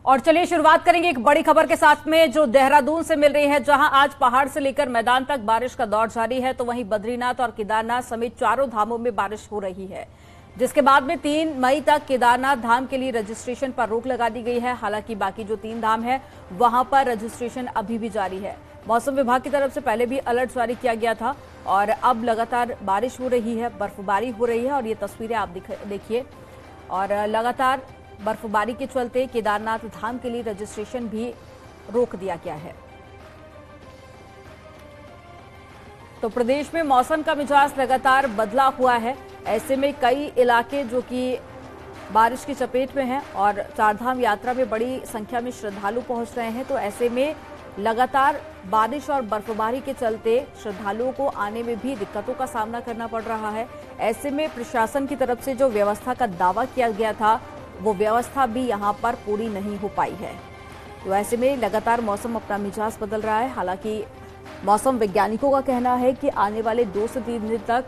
और चलिए शुरुआत करेंगे एक बड़ी खबर के साथ में जो देहरादून से मिल रही है, जहां आज पहाड़ से लेकर मैदान तक बारिश का दौर जारी है, तो वहीं बद्रीनाथ और केदारनाथ समेत चारों धामों में बारिश हो रही है, जिसके बाद में 3 मई तक केदारनाथ धाम के लिए रजिस्ट्रेशन पर रोक लगा दी गई है। हालांकि बाकी जो 3 धाम है वहां पर रजिस्ट्रेशन अभी भी जारी है। मौसम विभाग की तरफ से पहले भी अलर्ट जारी किया गया था और अब लगातार बारिश हो रही है, बर्फबारी हो रही है और ये तस्वीरें आप देखिए। और लगातार बर्फबारी के चलते केदारनाथ धाम के लिए रजिस्ट्रेशन भी रोक दिया गया है। तो प्रदेश में मौसम का मिजाज लगातार बदला हुआ है। ऐसे में कई इलाके जो कि बारिश की चपेट में हैं और चारधाम यात्रा में बड़ी संख्या में श्रद्धालु पहुंच रहे हैं, तो ऐसे में लगातार बारिश और बर्फबारी के चलते श्रद्धालुओं को आने में भी दिक्कतों का सामना करना पड़ रहा है। ऐसे में प्रशासन की तरफ से जो व्यवस्था का दावा किया गया था वो व्यवस्था भी यहां पर पूरी नहीं हो पाई है। तो ऐसे में लगातार मौसम अपना मिजाज बदल रहा है। हालांकि मौसम वैज्ञानिकों का कहना है कि आने वाले 2 से 3 दिन तक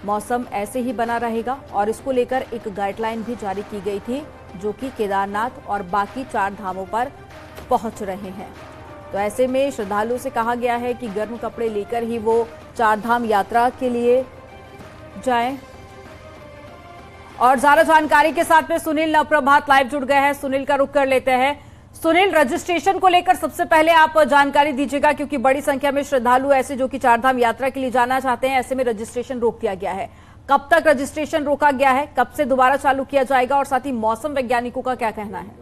मौसम ऐसे ही बना रहेगा और इसको लेकर एक गाइडलाइन भी जारी की गई थी, जो कि केदारनाथ और बाकी 4 धामों पर पहुंच रहे हैं। तो ऐसे में श्रद्धालुओं से कहा गया है कि गर्म कपड़े लेकर ही वो 4 धाम यात्रा के लिए जाएं। और ज्यादा जानकारी के साथ में सुनील नवप्रभात लाइव जुड़ गए हैं। सुनील का रुख कर लेते हैं। सुनील, रजिस्ट्रेशन को लेकर सबसे पहले आप जानकारी दीजिएगा, क्योंकि बड़ी संख्या में श्रद्धालु ऐसे जो कि 4 धाम यात्रा के लिए जाना चाहते हैं, ऐसे में रजिस्ट्रेशन रोक दिया गया है। कब तक रजिस्ट्रेशन रोका गया है, कब से दोबारा चालू किया जाएगा और साथ ही मौसम वैज्ञानिकों का क्या कहना है?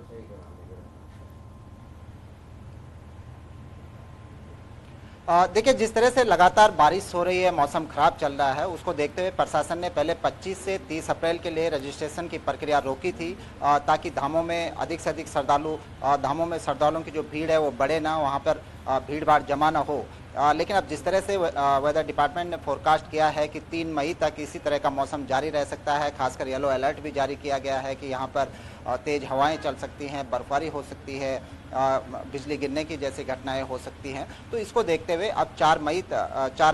देखिए, जिस तरह से लगातार बारिश हो रही है, मौसम खराब चल रहा है, उसको देखते हुए प्रशासन ने पहले 25 से 30 अप्रैल के लिए रजिस्ट्रेशन की प्रक्रिया रोकी थी, ताकि धामों में अधिक से अधिक श्रद्धालुओं की जो भीड़ है वो बढ़े ना, वहाँ पर भीड़ भाड़ जमा ना हो। लेकिन अब जिस तरह से वेदर डिपार्टमेंट ने फोरकास्ट किया है कि 3 मई तक इसी तरह का मौसम जारी रह सकता है। खासकर येलो अलर्ट भी जारी किया गया है कि यहाँ पर तेज हवाएं चल सकती हैं, बर्फबारी हो सकती है, बिजली गिरने की जैसी घटनाएं हो सकती हैं। तो इसको देखते हुए अब 4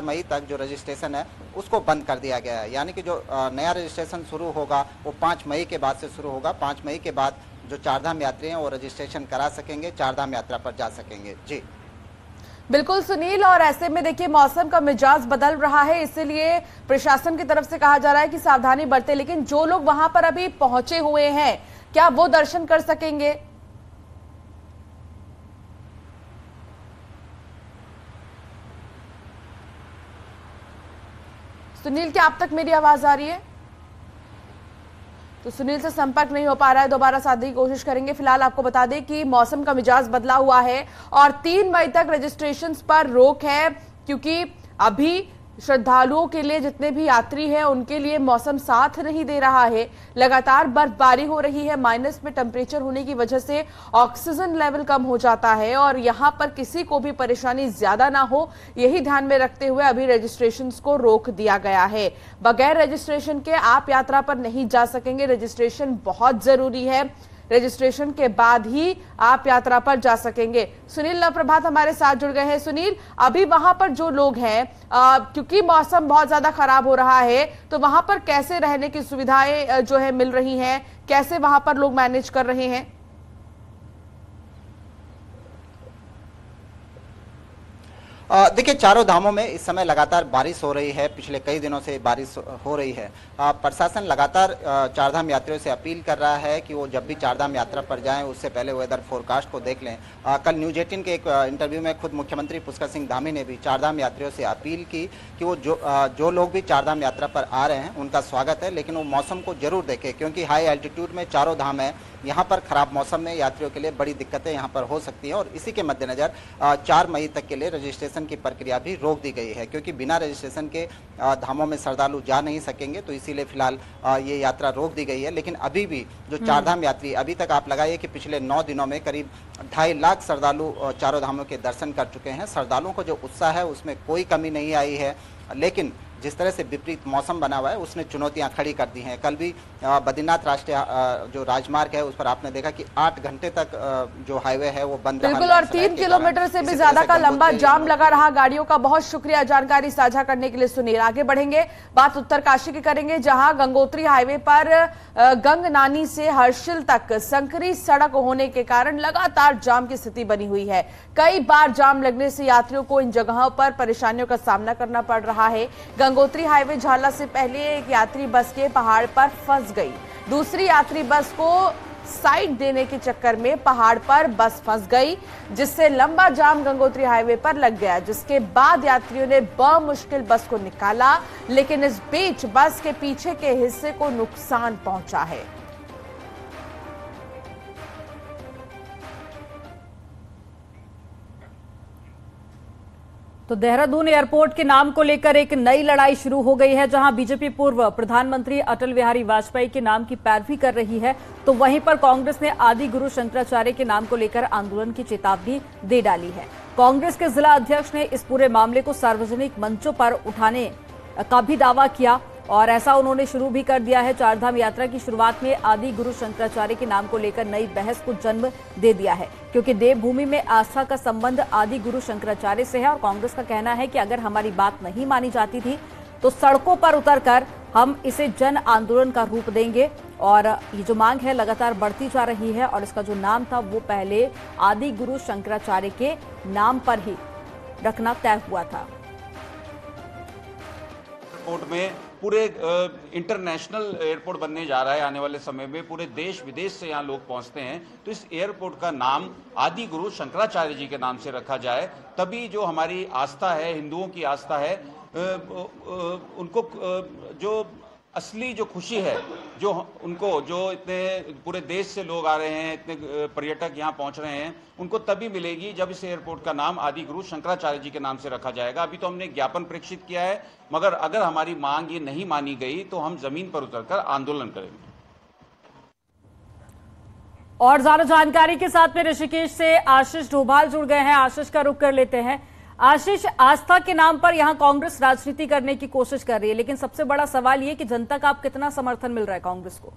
मई तक जो रजिस्ट्रेशन है उसको बंद कर दिया गया है। यानी कि जो नया रजिस्ट्रेशन शुरू होगा वो 5 मई के बाद से शुरू होगा। 5 मई के बाद जो 4 धाम यात्री हैं वो रजिस्ट्रेशन करा सकेंगे, 4 धाम यात्रा पर जा सकेंगे। जी बिल्कुल सुनील, और ऐसे में देखिए मौसम का मिजाज बदल रहा है, इसलिए प्रशासन की तरफ से कहा जा रहा है कि सावधानी बरतें। लेकिन जो लोग वहां पर अभी पहुंचे हुए हैं, क्या वो दर्शन कर सकेंगे? सुनील, क्या आप तक मेरी आवाज आ रही है? तो सुनील से संपर्क नहीं हो पा रहा है, दोबारा साधने की कोशिश करेंगे। फिलहाल आपको बता दें कि मौसम का मिजाज बदला हुआ है और 3 मई तक रजिस्ट्रेशंस पर रोक है, क्योंकि अभी श्रद्धालुओं के लिए, जितने भी यात्री हैं उनके लिए मौसम साथ नहीं दे रहा है। लगातार बर्फबारी हो रही है, माइनस में टेम्परेचर होने की वजह से ऑक्सीजन लेवल कम हो जाता है और यहां पर किसी को भी परेशानी ज्यादा ना हो, यही ध्यान में रखते हुए अभी रजिस्ट्रेशंस को रोक दिया गया है। बगैर रजिस्ट्रेशन के आप यात्रा पर नहीं जा सकेंगे। रजिस्ट्रेशन बहुत जरूरी है, रजिस्ट्रेशन के बाद ही आप यात्रा पर जा सकेंगे। सुनील नवप्रभात हमारे साथ जुड़ गए हैं। सुनील, अभी वहां पर जो लोग हैं, क्योंकि मौसम बहुत ज्यादा खराब हो रहा है, तो वहां पर कैसे रहने की सुविधाएं जो है मिल रही हैं, कैसे वहां पर लोग मैनेज कर रहे हैं? देखिए, चारों धामों में इस समय लगातार बारिश हो रही है, पिछले कई दिनों से बारिश हो रही है। प्रशासन लगातार 4 धाम यात्रियों से अपील कर रहा है कि वो जब भी 4 धाम यात्रा पर जाएं उससे पहले वेदर फोरकास्ट को देख लें। कल न्यूज 18 के एक इंटरव्यू में खुद मुख्यमंत्री पुष्कर सिंह धामी ने भी 4 धाम यात्रियों से अपील की कि वो जो लोग भी 4 धाम यात्रा पर आ रहे हैं उनका स्वागत है, लेकिन वो मौसम को जरूर देखें, क्योंकि हाई एल्टीट्यूड में चारों धाम है, यहाँ पर खराब मौसम में यात्रियों के लिए बड़ी दिक्कतें यहाँ पर हो सकती हैं। और इसी के मद्देनजर 4 मई तक के लिए रजिस्ट्रेशन की प्रक्रिया भी रोक दी गई है, क्योंकि बिना रजिस्ट्रेशन के धामों में श्रद्धालु जा नहीं सकेंगे। तो इसीलिए फिलहाल ये यात्रा रोक दी गई है। लेकिन अभी भी जो 4 धाम यात्री, अभी तक आप लगाइए कि पिछले 9 दिनों में करीब 2.5 लाख श्रद्धालु चारों धामों के दर्शन कर चुके हैं। श्रद्धालुओं को जो उत्साह है उसमें कोई कमी नहीं आई है। लेकिन जिस तरह से विपरीत मौसम बना हुआ है उसने चुनौतियां खड़ी कर दी हैं। कल भी बद्रीनाथ राष्ट्रीय जो राजमार्ग है उस पर आपने देखा कि 8 घंटे तक जो हाईवे है वो बंद रहा। बिल्कुल, और 3 किलोमीटर से भी ज्यादा का लंबा जाम लगा रहा गाड़ियों का। बहुत शुक्रिया जानकारी साझा करने के लिए सुनील। आगे बढ़ेंगे, बात उत्तरकाशी की करेंगे, जहां गंगोत्री हाईवे पर गंगनानी से हर्षिल तक संकरी सड़क होने के कारण लगातार जाम की स्थिति बनी हुई है। कई बार जाम लगने से यात्रियों को इन जगहों पर परेशानियों का सामना करना पड़ रहा है। गंगोत्री हाईवे झाला से पहले एक यात्री बस के पहाड़ पर फंस गई। दूसरी यात्री बस को साइड देने के चक्कर में पहाड़ पर बस फंस गई, जिससे लंबा जाम गंगोत्री हाईवे पर लग गया, जिसके बाद यात्रियों ने बमुश्किल बस को निकाला, लेकिन इस बीच बस के पीछे के हिस्से को नुकसान पहुंचा है। तो देहरादून एयरपोर्ट के नाम को लेकर एक नई लड़ाई शुरू हो गई है, जहां बीजेपी पूर्व प्रधानमंत्री अटल बिहारी वाजपेयी के नाम की पैरवी कर रही है, तो वहीं पर कांग्रेस ने आदि गुरु शंकराचार्य के नाम को लेकर आंदोलन की चेतावनी दे डाली है। कांग्रेस के जिला अध्यक्ष ने इस पूरे मामले को सार्वजनिक मंचों पर उठाने का भी दावा किया और ऐसा उन्होंने शुरू भी कर दिया है। चारधाम यात्रा की शुरुआत में आदि गुरु शंकराचार्य के नाम को लेकर नई बहस को जन्म दे दिया है, क्योंकि देवभूमि में आस्था का संबंध आदि गुरु शंकराचार्य से है और कांग्रेस का कहना है कि अगर हमारी बात नहीं मानी जाती थी तो सड़कों पर उतरकर हम इसे जन आंदोलन का रूप देंगे। और ये जो मांग है लगातार बढ़ती जा रही है और इसका जो नाम था वो पहले आदि गुरु शंकराचार्य के नाम पर ही रखना तय हुआ था। एयरपोर्ट में पूरे इंटरनेशनल एयरपोर्ट बनने जा रहा है आने वाले समय में, पूरे देश विदेश से यहाँ लोग पहुँचते हैं, तो इस एयरपोर्ट का नाम आदि गुरु शंकराचार्य जी के नाम से रखा जाए, तभी जो हमारी आस्था है, हिंदुओं की आस्था है, उनको जो असली जो खुशी है, जो उनको जो इतने पूरे देश से लोग आ रहे हैं, इतने पर्यटक यहाँ पहुँच रहे हैं, उनको तभी मिलेगी जब इस एयरपोर्ट का नाम आदि गुरु शंकराचार्य जी के नाम से रखा जाएगा। अभी तो हमने ज्ञापन प्रेषित किया है, मगर अगर हमारी मांग ये नहीं मानी गई तो हम जमीन पर उतरकर आंदोलन करेंगे। और ज्यादा जानकारी के साथ में ऋषिकेश से आशीष डोभाल जुड़ गए हैं। आशीष का रुख कर लेते हैं। आशीष, आस्था के नाम पर यहां कांग्रेस राजनीति करने की कोशिश कर रही है, लेकिन सबसे बड़ा सवाल ये कि जनता का आप कितना समर्थन मिल रहा है कांग्रेस को?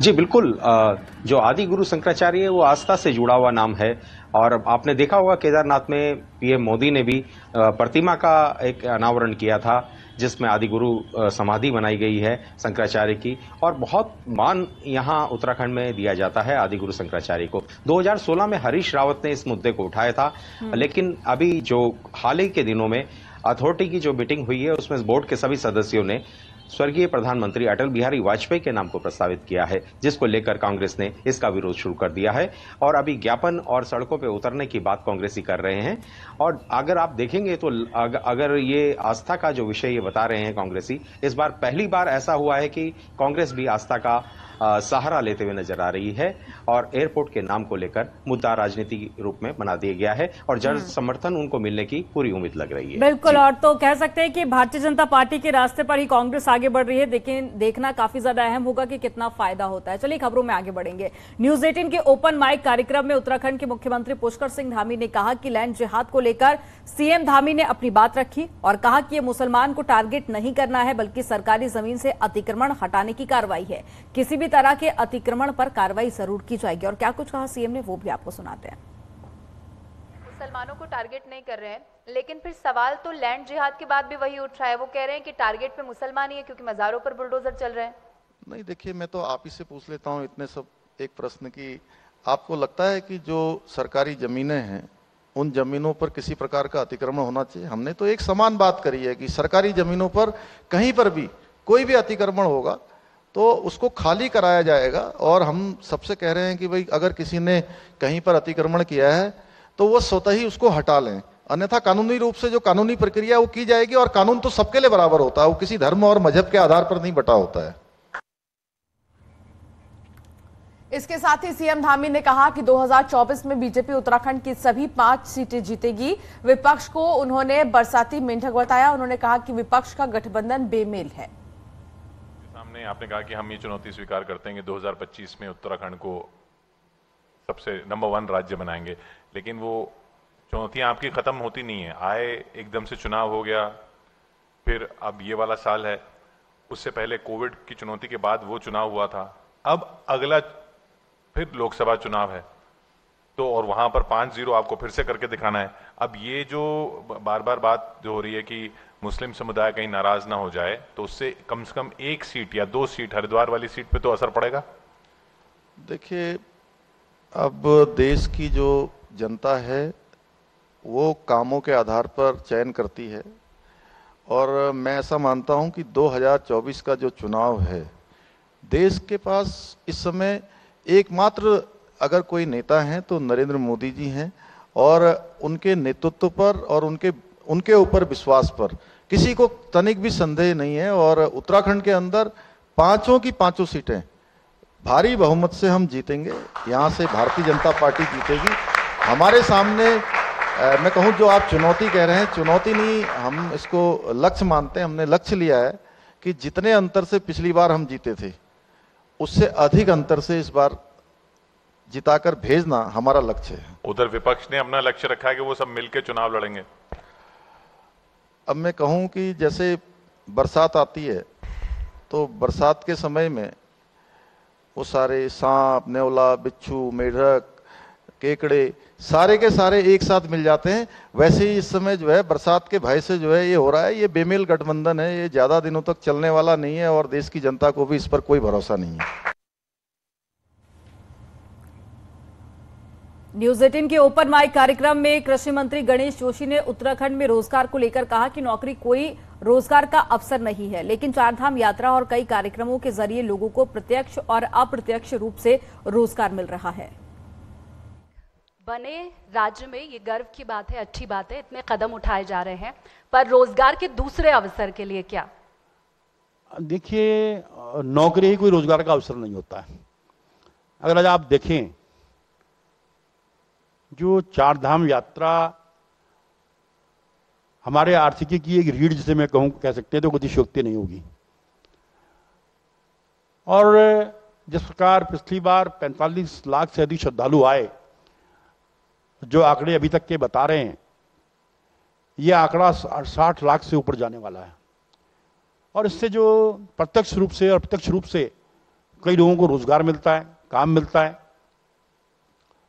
जी बिल्कुल, जो आदि गुरु शंकराचार्य है वो आस्था से जुड़ा हुआ नाम है और आपने देखा होगा केदारनाथ में पीएम मोदी ने भी प्रतिमा का एक अनावरण किया था, जिसमें आदि गुरु समाधि बनाई गई है शंकराचार्य की, और बहुत मान यहाँ उत्तराखंड में दिया जाता है आदि गुरु शंकराचार्य को। 2016 में हरीश रावत ने इस मुद्दे को उठाया था, लेकिन अभी जो हाल ही के दिनों में अथॉरिटी की जो मीटिंग हुई है उसमें बोर्ड के सभी सदस्यों ने स्वर्गीय प्रधानमंत्री अटल बिहारी वाजपेयी के नाम को प्रस्तावित किया है, जिसको लेकर कांग्रेस ने इसका विरोध शुरू कर दिया है और अभी ज्ञापन और सड़कों पे उतरने की बात कांग्रेसी कर रहे हैं। और अगर आप देखेंगे तो अगर ये आस्था का जो विषय ये बता रहे हैं कांग्रेसी, इस बार पहली बार ऐसा हुआ है कि कांग्रेस भी आस्था का सहारा लेते हुए नजर आ रही है और एयरपोर्ट के नाम को लेकर मुद्दा राजनीति रूप में बना दिया गया है और जन समर्थन उनको मिलने की पूरी उम्मीद लग रही है। बिल्कुल, और तो कह सकते हैं कि भारतीय जनता पार्टी के रास्ते पर ही कांग्रेस आगे बढ़ रही है, लेकिन देखना काफी ज्यादा अहम होगा कि कितना फायदा होता है। चलिए खबरों में आगे बढ़ेंगे। न्यूज 18 के ओपन माइक कार्यक्रम में उत्तराखंड के मुख्यमंत्री पुष्कर सिंह धामी ने कहा कि लैंड जिहाद को लेकर सीएम धामी ने अपनी बात रखी और कहा कि ये मुसलमान को टारगेट नहीं करना है, बल्कि सरकारी जमीन से अतिक्रमण हटाने की कार्रवाई है। किसी भी तरह के अतिक्रमण पर कार्रवाई जरूर की जाएगी। और क्या कुछ कहा सीएम ने वो भी आपको सुनाते हैं। मुसलमानों को टारगेट नहीं कर रहे हैं, लेकिन फिर सवाल तो लैंड जिहाद के बाद भी वही उठ रहा है। वो कह रहे हैं कि टारगेट पे मुसलमान ही है क्योंकि मज़ारों पर बुलडोजर चल रहे हैं। नहीं, देखिए, मैं तो आप ही से पूछ लेता हूँ इतने सब एक प्रश्न की, आपको लगता है कि जो सरकारी जमीनें हैं उन जमीनों पर किसी प्रकार का अतिक्रमण होना चाहिए? हमने तो एक समान बात करी है कि सरकारी जमीनों पर कहीं पर भी कोई भी अतिक्रमण होगा तो उसको खाली कराया जाएगा। और हम सबसे कह रहे हैं कि भाई अगर किसी ने कहीं पर अतिक्रमण किया है तो वो स्वतः ही उसको हटा लें, अन्यथा कानूनी रूप से जो कानूनी प्रक्रिया वो की जाएगी। और कानून तो सबके लिए बराबर होता है, वो किसी धर्म और मजहब के आधार पर नहीं बटा होता है। इसके साथ ही सीएम धामी ने कहा कि 2024 में बीजेपी उत्तराखंड की सभी 5 सीटें जीतेगी। विपक्ष को उन्होंने बरसाती मेंढक बताया। उन्होंने कहा कि विपक्ष का गठबंधन बेमेल है। सामने आपने कहा कि हम ये चुनौती स्वीकार करते हैं कि 2025 में उत्तराखंड को सबसे नंबर 1 राज्य बनाएंगे, लेकिन वो चुनौतियां आपकी खत्म होती नहीं है। आए एकदम से चुनाव हो गया, फिर अब ये वाला साल है, उससे पहले कोविड की चुनौती के बाद वो चुनाव हुआ था, अब अगला फिर लोकसभा चुनाव है, तो और वहां पर 5-0 आपको फिर से करके दिखाना है। अब ये जो बार बार बात जो हो रही है कि मुस्लिम समुदाय कहीं नाराज ना हो जाए, तो उससे कम से कम 1 सीट या 2 सीट हरिद्वार वाली सीट पे तो असर पड़ेगा। देखिए, अब देश की जो जनता है वो कामों के आधार पर चयन करती है, और मैं ऐसा मानता हूं कि 2024 का जो चुनाव है, देश के पास इस समय एकमात्र अगर कोई नेता हैं तो नरेंद्र मोदी जी हैं, और उनके नेतृत्व पर और उनके ऊपर विश्वास पर किसी को तनिक भी संदेह नहीं है। और उत्तराखंड के अंदर 5 की 5 सीटें भारी बहुमत से हम जीतेंगे। यहाँ से भारतीय जनता पार्टी जीतेगी। हमारे सामने मैं कहूँ, जो आप चुनौती कह रहे हैं, चुनौती नहीं, हम इसको लक्ष्य मानते हैं। हमने लक्ष्य लिया है कि जितने अंतर से पिछली बार हम जीते थे, उससे अधिक अंतर से इस बार जिताकर भेजना हमारा लक्ष्य है। उधर विपक्ष ने अपना लक्ष्य रखा है कि वो सब मिलकर चुनाव लड़ेंगे। अब मैं कहूं कि जैसे बरसात आती है, तो बरसात के समय में वो सारे सांप, नेवला, बिच्छू, मेढक, केकड़े सारे के सारे एक साथ मिल जाते हैं। वैसे ही इस समय जो है बरसात के भय से जो है ये हो रहा है। ये बेमेल गठबंधन है, ये ज्यादा दिनों तक चलने वाला नहीं है, और देश की जनता को भी इस पर कोई भरोसा नहीं है। न्यूज 18 के ओपन माइक कार्यक्रम में कृषि मंत्री गणेश जोशी ने उत्तराखंड में रोजगार को लेकर कहा कि नौकरी कोई रोजगार का अवसर नहीं है, लेकिन चारधाम यात्रा और कई कार्यक्रमों के जरिए लोगों को प्रत्यक्ष और अप्रत्यक्ष रूप से रोजगार मिल रहा है। बने राज्य में ये गर्व की बात है, अच्छी बात है, इतने कदम उठाए जा रहे हैं, पर रोजगार के दूसरे अवसर के लिए क्या? देखिए, नौकरी ही कोई रोजगार का अवसर नहीं होता है। अगर आज आप देखें, जो चारधाम यात्रा हमारे आर्थिकी की एक रीढ़ जिसे मैं कहूं कह सकते हैं, तो गतिशोक्ति नहीं होगी। और जिस प्रकार पिछली बार 45 लाख से अधिक श्रद्धालु आए, जो आंकड़े अभी तक के बता रहे हैं, यह आंकड़ा 60 लाख से ऊपर जाने वाला है। और इससे जो प्रत्यक्ष रूप से और अप्रत्यक्ष रूप से कई लोगों को रोजगार मिलता है, काम मिलता है।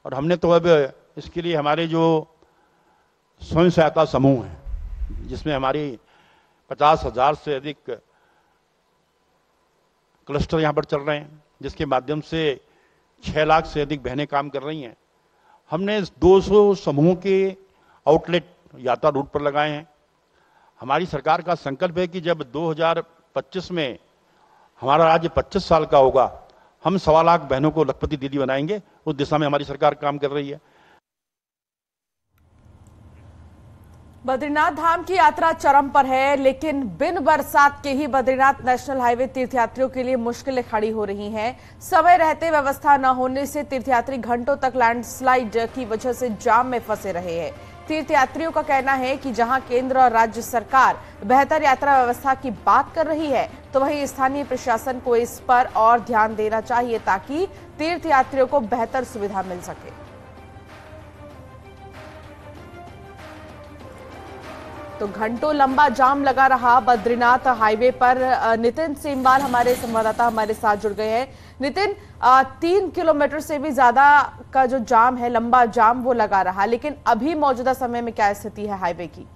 और हमने तो अब इसके लिए हमारे जो स्वयं सहायता समूह हैं, जिसमें हमारी 50,000 से अधिक क्लस्टर यहाँ पर चल रहे हैं, जिसके माध्यम से 6 लाख से अधिक बहनें काम कर रही हैं, हमने 200 समूहों के आउटलेट यात्रा रूट पर लगाए हैं। हमारी सरकार का संकल्प है कि जब 2025 में हमारा राज्य 25 साल का होगा, हम 1.25 लाख बहनों को लखपति दीदी बनाएंगे। उस दिशा में हमारी सरकार काम कर रही है। बद्रीनाथ धाम की यात्रा चरम पर है, लेकिन बिन बरसात के ही बद्रीनाथ नेशनल हाईवे तीर्थयात्रियों के लिए मुश्किलें खड़ी हो रही हैं। समय रहते व्यवस्था न होने से तीर्थयात्री घंटों तक लैंडस्लाइड की वजह से जाम में फंसे रहे हैं। तीर्थयात्रियों का कहना है कि जहां केंद्र और राज्य सरकार बेहतर यात्रा व्यवस्था की बात कर रही है, तो वहीं स्थानीय प्रशासन को इस पर और ध्यान देना चाहिए ताकि तीर्थयात्रियों को बेहतर सुविधा मिल सके। तो घंटों लंबा जाम लगा रहा बद्रीनाथ हाईवे पर। नितिन सेमवाल हमारे संवाददाता हमारे साथ जुड़ गए हैं। नितिन, 3 किलोमीटर से भी ज्यादा का जो जाम है, लंबा जाम, वो लगा रहा, लेकिन अभी मौजूदा समय में क्या स्थिति है हाईवे की?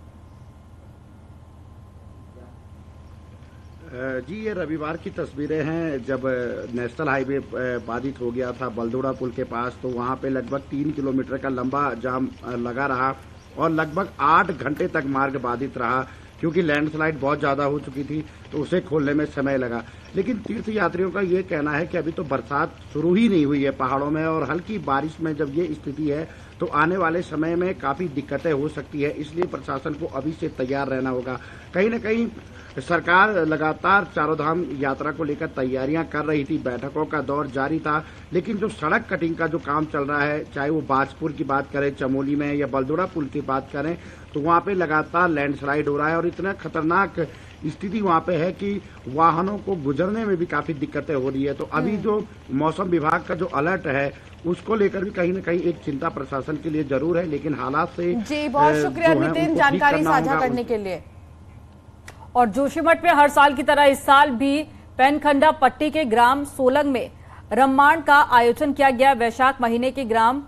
जी, ये रविवार की तस्वीरें हैं जब नेशनल हाईवे बाधित हो गया था बलदोड़ा पुल के पास। तो वहां पे लगभग 3 किलोमीटर का लंबा जाम लगा रहा और लगभग 8 घंटे तक मार्ग बाधित रहा, क्योंकि लैंडस्लाइड बहुत ज्यादा हो चुकी थी, तो उसे खोलने में समय लगा। लेकिन तीर्थ यात्रियों का ये कहना है कि अभी तो बरसात शुरू ही नहीं हुई है पहाड़ों में, और हल्की बारिश में जब ये स्थिति है तो आने वाले समय में काफी दिक्कतें हो सकती है। इसलिए प्रशासन को अभी से तैयार रहना होगा। कहीं न कहीं सरकार लगातार चारों धाम यात्रा को लेकर तैयारियां कर रही थी, बैठकों का दौर जारी था, लेकिन जो सड़क कटिंग का जो काम चल रहा है, चाहे वो बाजपुर की बात करें चमोली में या बलदोड़ा पुल की बात करें, तो वहां पे लगातार लैंडस्लाइड हो रहा है और इतना खतरनाक स्थिति वहाँ पे है कि वाहनों को गुजरने में भी काफी दिक्कतें हो रही है। तो अभी जो मौसम विभाग का जो अलर्ट है उसको लेकर भी कहीं न कहीं एक चिंता प्रशासन के लिए जरूर है, लेकिन हालात से जी बहुत शुक्रिया नितिन जानकारी साझा करने के लिए। और जोशीमठ में हर साल की तरह इस साल भी पेनखंडा पट्टी के ग्राम सोलंग में रम्माण का आयोजन किया गया। वैशाख महीने के ग्राम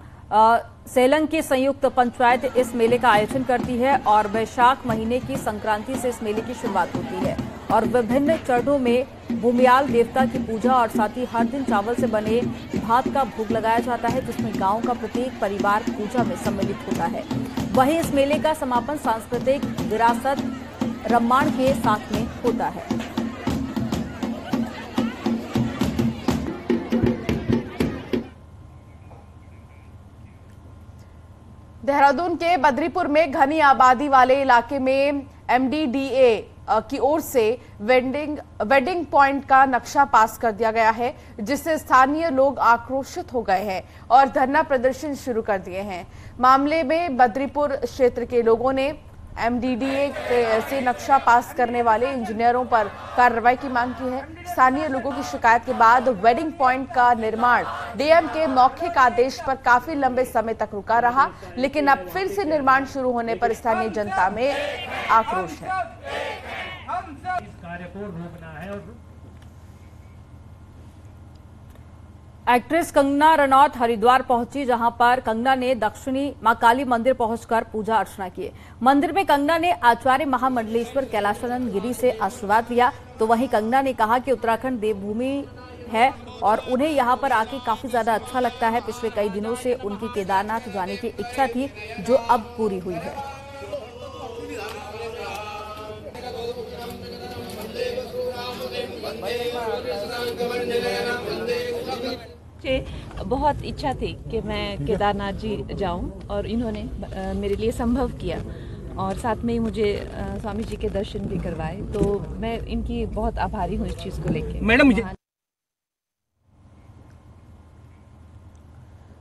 सेलंग की संयुक्त पंचायत इस मेले का आयोजन करती है और वैशाख महीने की संक्रांति से इस मेले की शुरुआत होती है और विभिन्न चरणों में भूमियाल देवता की पूजा और साथ ही हर दिन चावल से बने भात का भोग लगाया जाता है, जिसमें गांव का प्रत्येक परिवार पूजा में सम्मिलित होता है। वहीं इस मेले का समापन सांस्कृतिक विरासत रम्माण के साथ में होता है। देहरादून के बद्रीपुर में घनी आबादी वाले इलाके में MDDA की ओर से वेडिंग पॉइंट का नक्शा पास कर दिया गया है, जिससे स्थानीय लोग आक्रोशित हो गए हैं और धरना प्रदर्शन शुरू कर दिए हैं। मामले में बद्रीपुर क्षेत्र के लोगों ने MDDA से नक्शा पास करने वाले इंजीनियरों पर कार्रवाई की मांग की है। स्थानीय लोगों की शिकायत के बाद वेडिंग पॉइंट का निर्माण DM के मौखिक आदेश पर काफी लंबे समय तक रुका रहा, लेकिन अब फिर से निर्माण शुरू होने पर स्थानीय जनता में आक्रोश है। इस कार्य को रोकना है। और एक्ट्रेस कंगना रनौत हरिद्वार पहुंची, जहां पर कंगना ने दक्षिणी मां काली मंदिर पहुंचकर पूजा अर्चना की। मंदिर में कंगना ने आचार्य महामंडलेश्वर कैलाशानंद गिरी से आशीर्वाद लिया। तो वहीं कंगना ने कहा कि उत्तराखंड देवभूमि है और उन्हें यहां पर आके काफी ज्यादा अच्छा लगता है। पिछले कई दिनों से उनकी केदारनाथ जाने की इच्छा थी, जो अब पूरी हुई है। मुझे बहुत इच्छा थी कि मैं केदारनाथ जी जाऊं और इन्होंने मेरे लिए संभव किया और साथ में ही मुझे स्वामी जी के दर्शन भी करवाए, तो मैं इनकी बहुत आभारी हूं इस चीज को लेकर। मैडम मुझे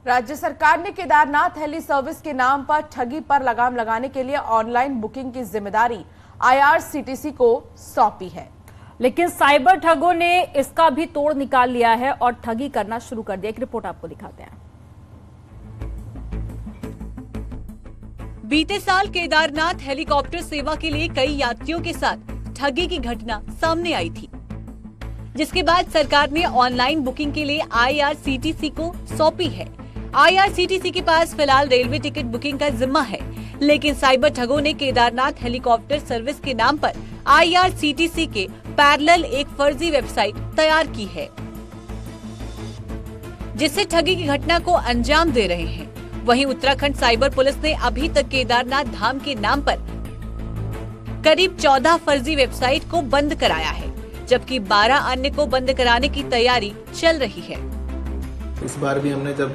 राज्य सरकार ने केदारनाथ हेली सर्विस के नाम पर ठगी पर लगाम लगाने के लिए ऑनलाइन बुकिंग की जिम्मेदारी IRCTC को सौंपी है, लेकिन साइबर ठगों ने इसका भी तोड़ निकाल लिया है और ठगी करना शुरू कर दिया। एक रिपोर्ट आपको दिखाते हैं। बीते साल केदारनाथ हेलीकॉप्टर सेवा के लिए कई यात्रियों के साथ ठगी की घटना सामने आई थी, जिसके बाद सरकार ने ऑनलाइन बुकिंग के लिए IRCTC को सौंपी है। IRCTC के पास फिलहाल रेलवे टिकट बुकिंग का जिम्मा है, लेकिन साइबर ठगों ने केदारनाथ हेलीकॉप्टर सर्विस के नाम पर IRCTC के पैरेलल एक फर्जी वेबसाइट तैयार की है, जिससे ठगी की घटना को अंजाम दे रहे हैं। वहीं उत्तराखंड साइबर पुलिस ने अभी तक केदारनाथ धाम के नाम पर करीब 14 फर्जी वेबसाइट को बंद कराया है, जबकि 12 अन्य को बंद कराने की तैयारी चल रही है। इस बार भी हमने जब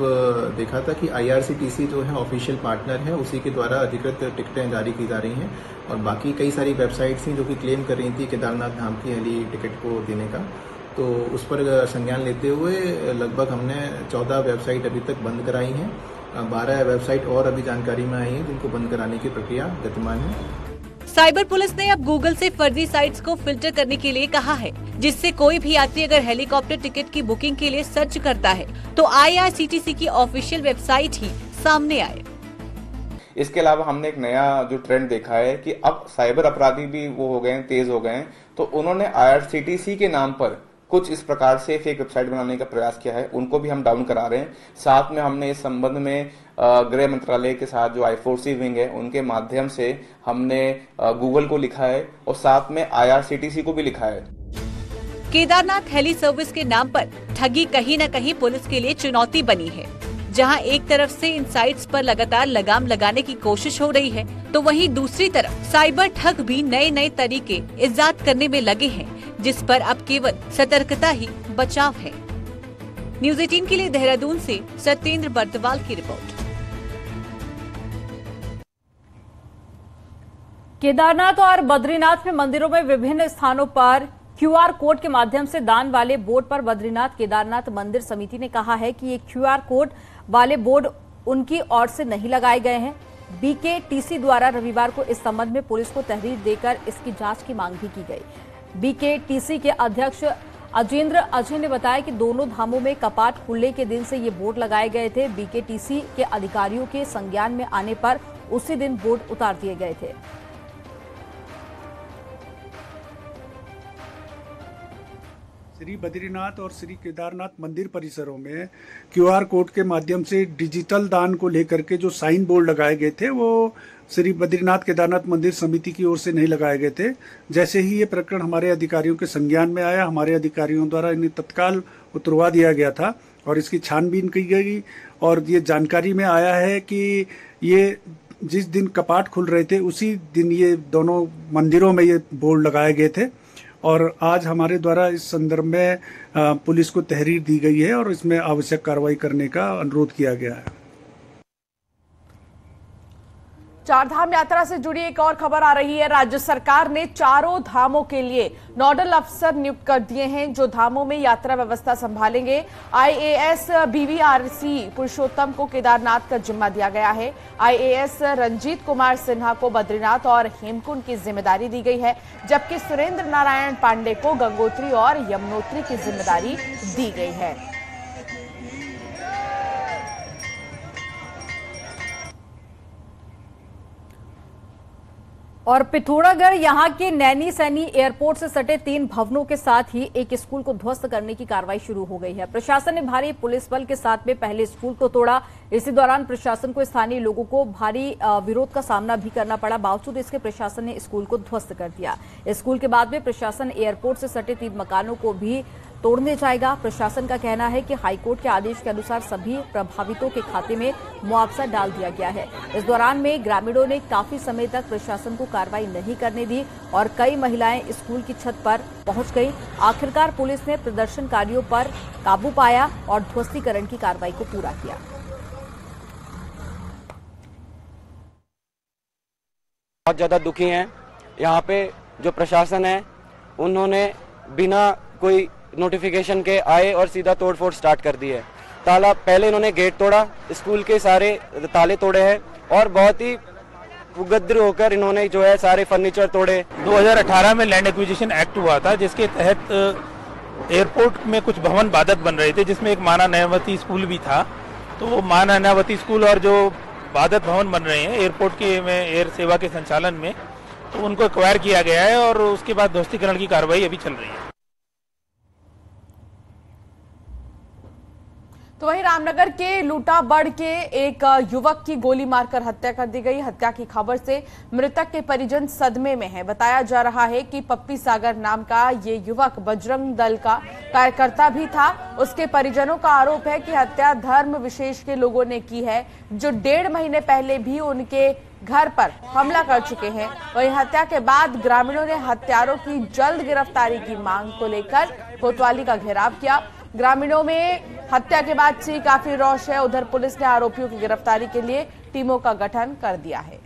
देखा था कि IRCTC जो है ऑफिशियल पार्टनर है, उसी के द्वारा अधिकृत टिकटें जारी की जा रही हैं और बाकी कई सारी वेबसाइट्स थी जो कि क्लेम कर रही थी केदारनाथ धाम की हेली टिकट को देने का, तो उस पर संज्ञान लेते हुए लगभग हमने 14 वेबसाइट अभी तक बंद कराई हैं। 12 वेबसाइट और अभी जानकारी में आई है जिनको बंद कराने की प्रक्रिया गतिमान है। साइबर पुलिस ने अब गूगल से फर्जी साइट्स को फिल्टर करने के लिए कहा है, जिससे कोई भी यात्री अगर हेलीकॉप्टर टिकट की बुकिंग के लिए सर्च करता है तो IRCTC की ऑफिशियल वेबसाइट ही सामने आए। इसके अलावा हमने एक नया जो ट्रेंड देखा है कि अब साइबर अपराधी भी वो हो गए हैं, तेज हो गए हैं, तो उन्होंने IRCTC के नाम पर कुछ इस प्रकार से फेक वेबसाइट बनाने का प्रयास किया है, उनको भी हम डाउन करा रहे हैं। साथ में हमने इस संबंध में गृह मंत्रालय के साथ जो I4C विंग है उनके माध्यम से हमने गूगल को लिखा है और साथ में IRCTC को भी लिखा है। केदारनाथ हेली सर्विस के नाम पर ठगी कहीं न कहीं पुलिस के लिए चुनौती बनी है। जहां एक तरफ से इन साइट्स पर लगातार लगाम लगाने की कोशिश हो रही है, तो वहीं दूसरी तरफ साइबर ठग भी नए नए तरीके इजाद करने में लगे हैं, जिस पर अब केवल सतर्कता ही बचाव है। न्यूज़ 18 के लिए देहरादून से सत्येंद्र बर्तवाल की रिपोर्ट। केदारनाथ और बद्रीनाथ में मंदिरों में विभिन्न स्थानों पर QR कोड के माध्यम से दान वाले बोर्ड पर बद्रीनाथ केदारनाथ मंदिर समिति ने कहा है कि ये QR कोड वाले बोर्ड उनकी ओर से नहीं लगाए गए हैं। बीकेटीसी द्वारा रविवार को इस संबंध में पुलिस को तहरीर देकर इसकी जांच की मांग भी की गई। बीकेटीसी के अध्यक्ष अजेंद्र अजय ने बताया कि दोनों धामों में कपाट खुलने के दिन से ये बोर्ड लगाए गए थे। बीकेटीसी के अधिकारियों के संज्ञान में आने पर उसी दिन बोर्ड उतार दिए गए थे। श्री बद्रीनाथ और श्री केदारनाथ मंदिर परिसरों में क्यूआर कोड के माध्यम से डिजिटल दान को लेकर के जो साइन बोर्ड लगाए गए थे वो श्री बद्रीनाथ केदारनाथ मंदिर समिति की ओर से नहीं लगाए गए थे। जैसे ही ये प्रकरण हमारे अधिकारियों के संज्ञान में आया, हमारे अधिकारियों द्वारा इन्हें तत्काल उतरवा दिया गया था और इसकी छानबीन की गई और ये जानकारी में आया है कि ये जिस दिन कपाट खुल रहे थे उसी दिन ये दोनों मंदिरों में ये बोर्ड लगाए गए थे और आज हमारे द्वारा इस संदर्भ में पुलिस को तहरीर दी गई है और इसमें आवश्यक कार्रवाई करने का अनुरोध किया गया है। चारधाम यात्रा से जुड़ी एक और खबर आ रही है। राज्य सरकार ने चारों धामों के लिए नोडल अफसर नियुक्त कर दिए हैं जो धामों में यात्रा व्यवस्था संभालेंगे। आईएएस बीवीआरसी पुरुषोत्तम को केदारनाथ का जिम्मा दिया गया है। आईएएस रंजीत कुमार सिन्हा को बद्रीनाथ और हेमकुंड की जिम्मेदारी दी गई है, जबकि सुरेंद्र नारायण पांडे को गंगोत्री और यमुनोत्री की जिम्मेदारी दी गई है। और पिथौरागढ़ यहां के नैनी सैनी एयरपोर्ट से सटे 3 भवनों के साथ ही एक स्कूल को ध्वस्त करने की कार्रवाई शुरू हो गई है। प्रशासन ने भारी पुलिस बल के साथ में पहले स्कूल को तोड़ा। इसी दौरान प्रशासन को स्थानीय लोगों को भारी विरोध का सामना भी करना पड़ा। बावजूद इसके प्रशासन ने स्कूल को ध्वस्त कर दिया। स्कूल के बाद में प्रशासन एयरपोर्ट से सटे 3 मकानों को भी तोड़ने जाएगा। प्रशासन का कहना है कि हाईकोर्ट के आदेश के अनुसार सभी प्रभावितों के खाते में मुआवजा डाल दिया गया है। इस दौरान में ग्रामीणों ने काफी समय तक प्रशासन को कार्रवाई नहीं करने दी और कई महिलाएं स्कूल की छत पर पहुंच गई। आखिरकार पुलिस ने प्रदर्शनकारियों पर काबू पाया और ध्वस्तीकरण की कार्रवाई को पूरा किया। बहुत ज्यादा दुखी हैं। यहाँ पे जो प्रशासन है उन्होंने बिना कोई नोटिफिकेशन के आए और सीधा तोड़फोड़ स्टार्ट कर दी है। ताला पहले इन्होंने गेट तोड़ा, स्कूल के सारे ताले तोड़े हैं और बहुत ही उग्र होकर इन्होंने जो है सारे फर्नीचर तोड़े। 2018 में लैंड एक्विजिशन एक्ट हुआ था जिसके तहत एयरपोर्ट में कुछ भवन बाधक बन रहे थे जिसमें एक माना नैनावती स्कूल भी था। तो वो माना नैनावती स्कूल और जो बाधक भवन बन रहे हैं एयरपोर्ट के में एयर सेवा के संचालन में, तो उनको एक्वायर किया गया है और उसके बाद ध्वस्तीकरण की कार्रवाई अभी चल रही है। तो वहीं रामनगर के लूटाबड़ के एक युवक की गोली मारकर हत्या कर दी गई। हत्या की खबर से मृतक के परिजन सदमे में हैं। बताया जा रहा है कि पप्पी सागर नाम का ये युवक बजरंग दल का कार्यकर्ता भी था। उसके परिजनों का आरोप है कि हत्या धर्म विशेष के लोगों ने की है जो 1.5 महीने पहले भी उनके घर पर हमला कर चुके हैं। वहीं हत्या के बाद ग्रामीणों ने हत्यारों की जल्द गिरफ्तारी की मांग को लेकर कोतवाली का घेराव किया। ग्रामीणों में हत्या के बाद से काफी रोष है। उधर पुलिस ने आरोपियों की गिरफ्तारी के लिए टीमों का गठन कर दिया है।